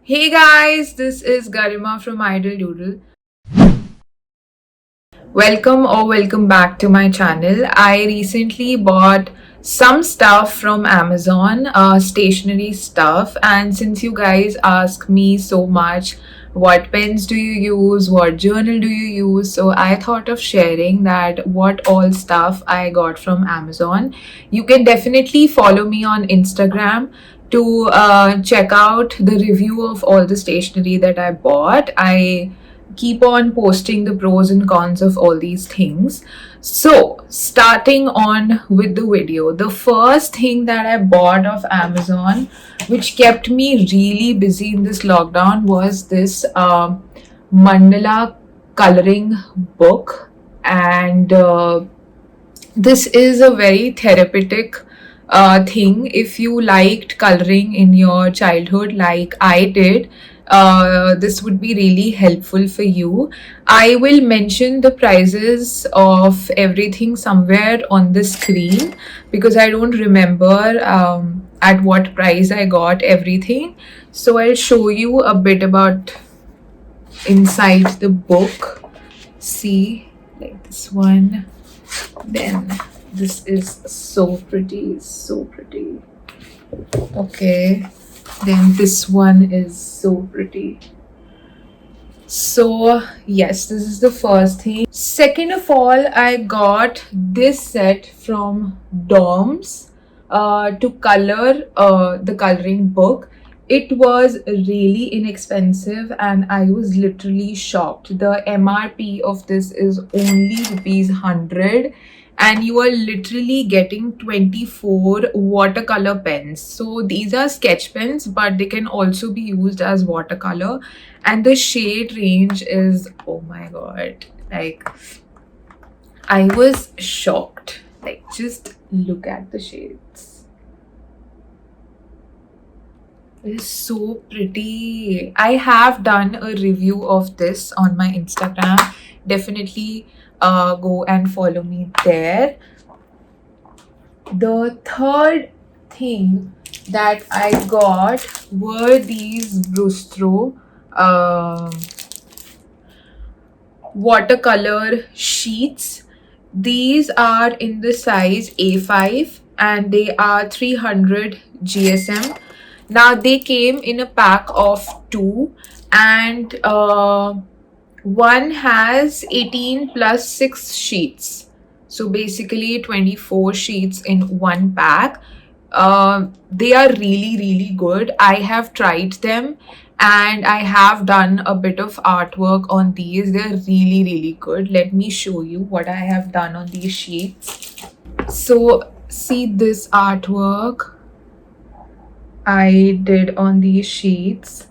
Hey guys, this is Garima from Doodle. Welcome back to my channel. I recently bought some stuff from Amazon, stationery stuff, and since you guys ask me so much what pens do you use, what journal do you use, so I thought of sharing that what all stuff I got from Amazon. You can definitely follow me on Instagram to check out the review of all the stationery that I bought. I keep on posting the pros and cons of all these things. So, starting on with the video, the first thing that I bought of Amazon, which kept me really busy in this lockdown, was this mandala coloring book. And this is a very therapeutic thing. If you liked coloring in your childhood like I did, this would be really helpful for you. I will mention the prices of everything somewhere on the screen because I don't remember at what price I got everything. So I'll show you a bit about inside the book. See, like this one. Then this is so pretty, so pretty. Okay, then this one is so pretty. So yes, this is the first thing. Second of all, I got this set from Doms to color the coloring book. It was really inexpensive and I was literally shocked. The MRP of this is only rupees 100 and you are literally getting 24 watercolor pens. So these are sketch pens, but they can also be used as watercolor, and the shade range is, oh my god, like I was shocked. Like, just look at the shades. It is so pretty. I have done a review of this on my Instagram. Definitely go and follow me there. The third thing that I got were these Brustro watercolor sheets. These are in the size A5 and they are 300 GSM. Now they came in a pack of 2 and one has 18 plus 6 sheets. So basically 24 sheets in one pack. They are really good. I have tried them and I have done a bit of artwork on these. They're really good. Let me show you what I have done on these sheets. So see this artwork I did on these sheets.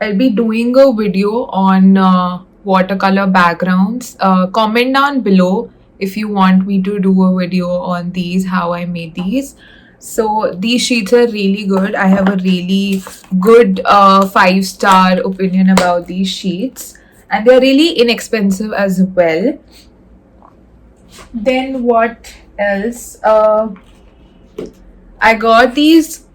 I'll be doing a video on watercolor backgrounds. Comment down below if you want me to do a video on these, how I made these. So these sheets are really good. I have a really good 5-star opinion about these sheets, and they're really inexpensive as well. Then what else? I got these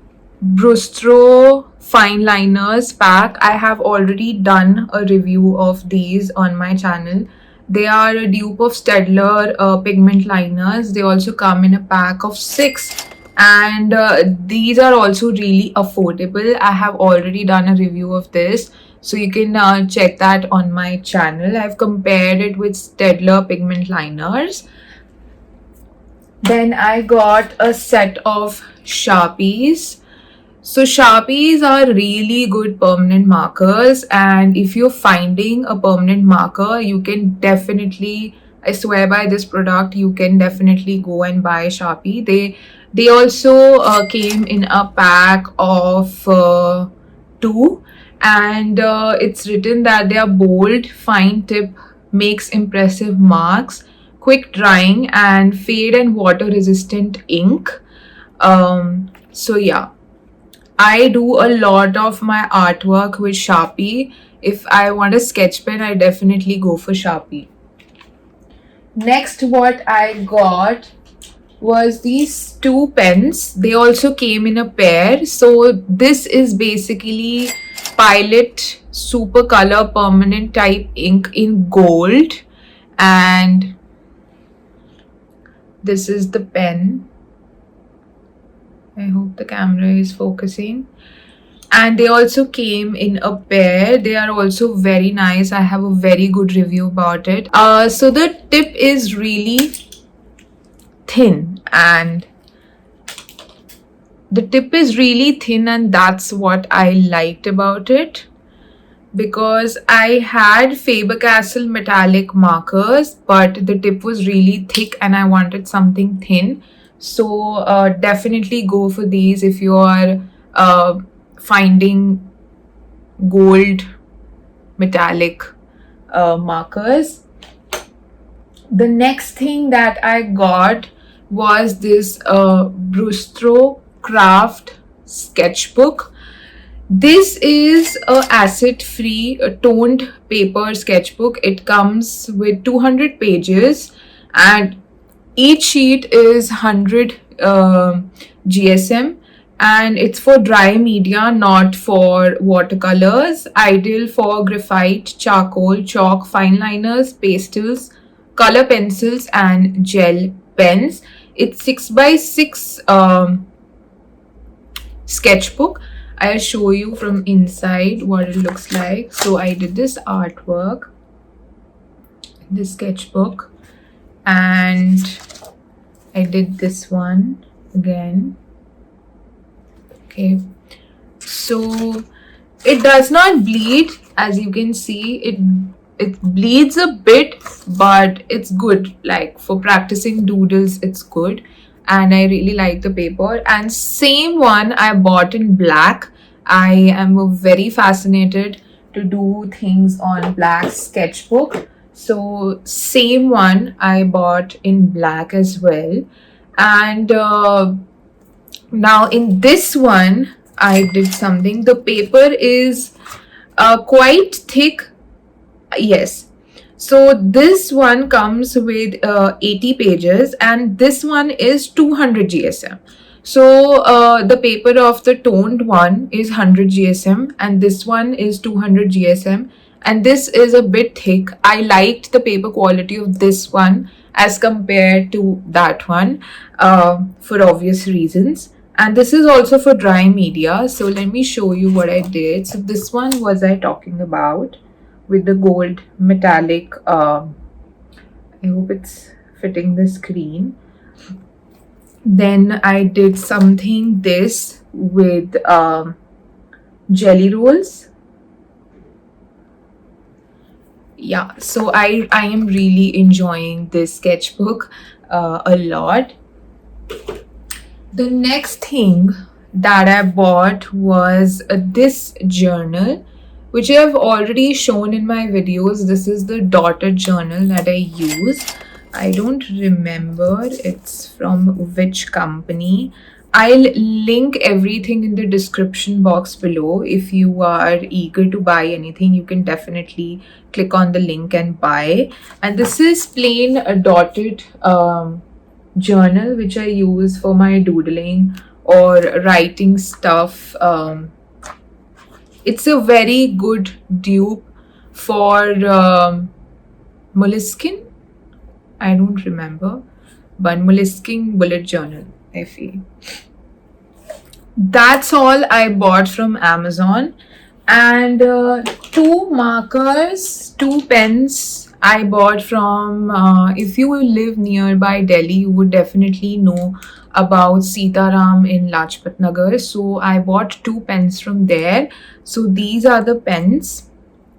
Brustro Fineliners pack. I have already done a review of these on my channel. They are a dupe of Staedtler pigment liners. They also come in a pack of 6 and these are also really affordable. I have already done a review of this, so you can check that on my channel. I've compared it with Staedtler pigment liners. Then I got a set of Sharpies. So Sharpies are really good permanent markers, and if you're finding a permanent marker, you can definitely, I swear by this product, you can definitely go and buy Sharpie. They also came in a pack of 2 and it's written that they are bold, fine tip, makes impressive marks, quick drying and fade and water resistant ink. So yeah, I do a lot of my artwork with Sharpie. If I want a sketch pen, I definitely go for Sharpie. Next, what I got was these 2 pens. They also came in a pair. So this is basically Pilot Super Color Permanent Type ink in gold, and this is the pen. I hope the camera is focusing. And they also came in a pair. They are also very nice. I have a very good review about it. So the tip is really thin, and that's what I liked about it, because I had Faber-Castell metallic markers, but the tip was really thick and I wanted something thin. So definitely go for these if you are finding gold metallic markers. The next thing that I got was this Brustro Craft sketchbook. This is a acid-free toned paper sketchbook. It comes with 200 pages and each sheet is 100 GSM, and it's for dry media, not for watercolors. Ideal for graphite, charcoal, chalk, fine liners, pastels, color pencils and gel pens. It's 6x6 sketchbook. I'll show you from inside what it looks like. So I did this artwork in this sketchbook, and I did this one again. Okay, so it does not bleed, as you can see. It bleeds a bit, but it's good. Like for practicing doodles, it's good. And I really like the paper. And same one I bought in black. I am very fascinated to do things on black sketchbook. So same one I bought in black as well. And now in this one, I did something. The paper is quite thick. Yes. So this one comes with 80 pages and this one is 200 GSM. So the paper of the toned one is 100 GSM and this one is 200 GSM, and this is a bit thick. I liked the paper quality of this one as compared to that one for obvious reasons. And this is also for dry media. So let me show you what I did. So this one was I talking about with the gold metallic. I hope it's fitting the screen. Then I did something this with jelly rolls. Yeah, so I am really enjoying this sketchbook a lot. The next thing that I bought was this journal, which I have already shown in my videos. This is the dotted journal that I use. I don't remember it's from which company. I'll link everything in the description box below. If you are eager to buy anything, you can definitely click on the link and buy. And this is plain a dotted journal which I use for my doodling or writing stuff. It's a very good dupe for Moleskine. I don't remember, but Moleskine bullet journal, I feel. That's all I bought from Amazon. And two markers, two pens I bought from, if you live nearby Delhi, you would definitely know about Sitaram in Lajpat Nagar. So I bought two pens from there. So these are the pens.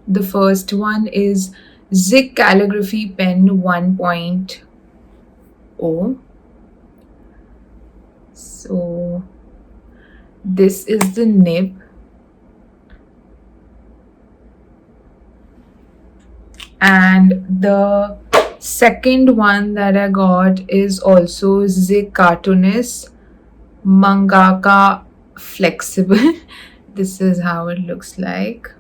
The first one is Zig Calligraphy Pen 1.0. So this is the nib. And the second one that I got is also Zig Cartoonist Mangaka Flexible. This is how it looks like.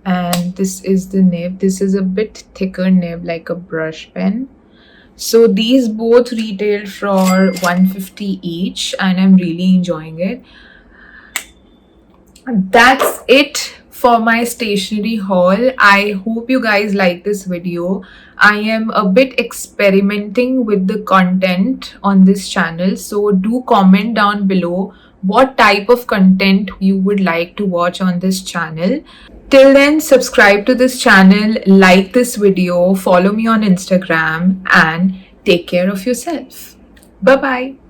And this is the nib. This is a bit thicker nib, like a brush pen. So these both retailed for 150 each, and I'm really enjoying it. That's it for my stationery haul. I hope you guys like this video. I am a bit experimenting with the content on this channel, so do comment down below what type of content you would like to watch on this channel. Till then, subscribe to this channel, like this video, follow me on Instagram, and take care of yourself. Bye bye.